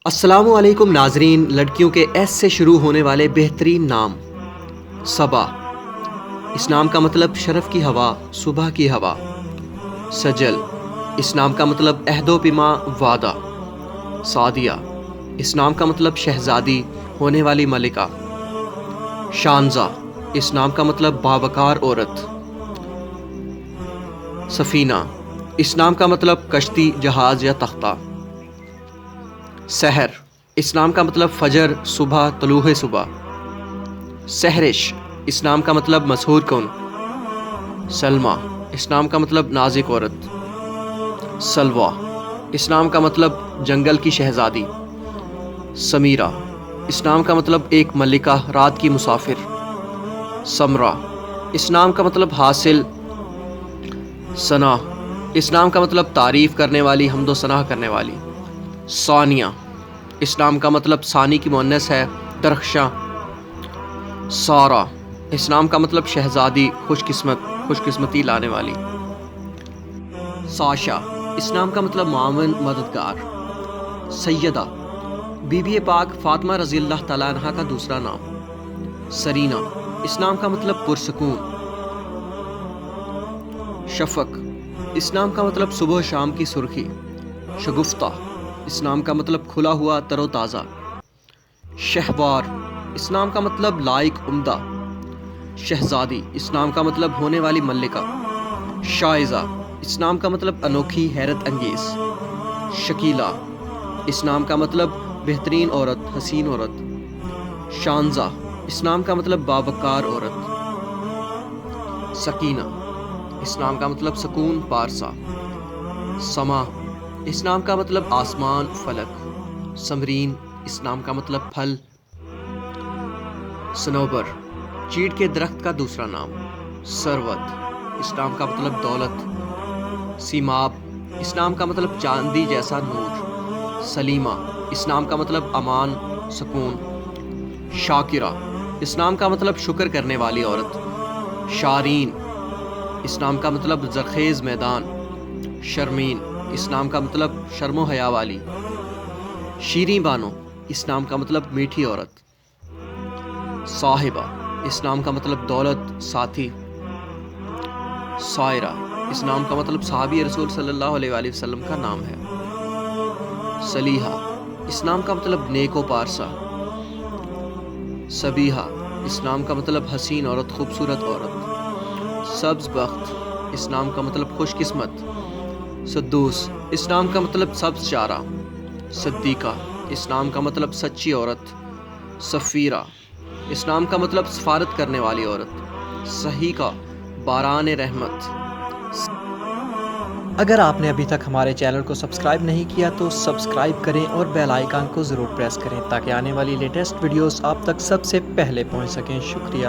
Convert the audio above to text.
السلام علیکم ناظرین، لڑکیوں کے ایس سے شروع ہونے والے بہترین نام۔ صبا، اس نام کا مطلب شرف کی ہوا، صبح کی ہوا۔ سجل، اس نام کا مطلب عہد و پیما، وعدہ۔ سعدیہ، اس نام کا مطلب شہزادی، ہونے والی ملکہ۔ شانزہ، اس نام کا مطلب باوقار عورت۔ سفینہ، اس نام کا مطلب کشتی، جہاز یا تختہ۔ سحر، اس نام کا مطلب فجر، صبح، طلوع صبح۔ سحرش، اس نام کا مطلب مسحور کن۔ سلمیٰ، اس نام کا مطلب نازک عورت۔ سلویٰ، اس نام کا مطلب جنگل کی شہزادی۔ سمیرہ، اس نام کا مطلب ایک ملکہ، رات کی مسافر۔ سمرہ، اس نام کا مطلب حاصل۔ ثنا، اس نام کا مطلب تعریف کرنے والی، حمد و ثنا کرنے والی۔ ثانیہ، اس نام کا مطلب ثانی کی مؤنث ہے، درخشاں۔ سارہ، اس نام کا مطلب شہزادی، خوش قسمتی لانے والی۔ ساشا، اس نام کا مطلب معاون، مددگار۔ سیدہ، بی بی پاک فاطمہ رضی اللہ تعالیٰ عنہا کا دوسرا نام۔ سرینہ، اس نام کا مطلب پرسکون۔ شفق، اس نام کا مطلب صبح و شام کی سرخی۔ شگفتہ، اس نام کا مطلب کھلا ہوا، تر و تازہ۔ شہوار، اس نام کا مطلب لائق، عمدہ۔ شہزادی، اس نام کا مطلب ہونے والی ملکہ۔ شائزہ، اس نام کا مطلب انوکھی، حیرت انگیز۔ شکیلہ، اس نام کا مطلب بہترین عورت، حسین عورت۔ شانزہ، اس نام کا مطلب باوقار عورت۔ سکینہ، اس نام کا مطلب سکون، پارسا۔ سما، اس نام کا مطلب آسمان، فلک۔ سمرین، اس نام کا مطلب پھل۔ صنوبر، چیڑ کے درخت کا دوسرا نام۔ ثروت، اس نام کا مطلب دولت۔ سیماب، اس نام کا مطلب چاندی جیسا نور۔ سلیمہ، اس نام کا مطلب امان، سکون۔ شاکرہ، اس نام کا مطلب شکر کرنے والی عورت۔ شارین، اس نام کا مطلب زرخیز میدان۔ شرمین، اس نام کا مطلب شرم و حیا والی۔ شیریں بانو، اس نام کا مطلب میٹھی عورت۔ صاحبہ، اس نام کا مطلب دولت، ساتھی۔ سائرہ، اس نام کا مطلب صحابی رسول صلی اللہ علیہ وآلہ وسلم کا نام ہے۔ صلیحہ، اس نام کا مطلب نیک و پارسا۔ صبیحہ، اس نام کا مطلب حسین عورت، خوبصورت عورت۔ سبز بخت، اس نام کا مطلب خوش قسمت۔ سدوس، اس نام کا مطلب سبز چارہ۔ صدیقہ، اس نام کا مطلب سچی عورت۔ سفیرہ، اس نام کا مطلب سفارت کرنے والی عورت۔ صحیقہ، باران رحمت۔ اگر آپ نے ابھی تک ہمارے چینل کو سبسکرائب نہیں کیا تو سبسکرائب کریں اور بیل آئیکن کو ضرور پریس کریں تاکہ آنے والی لیٹسٹ ویڈیوز آپ تک سب سے پہلے پہنچ سکیں۔ شکریہ۔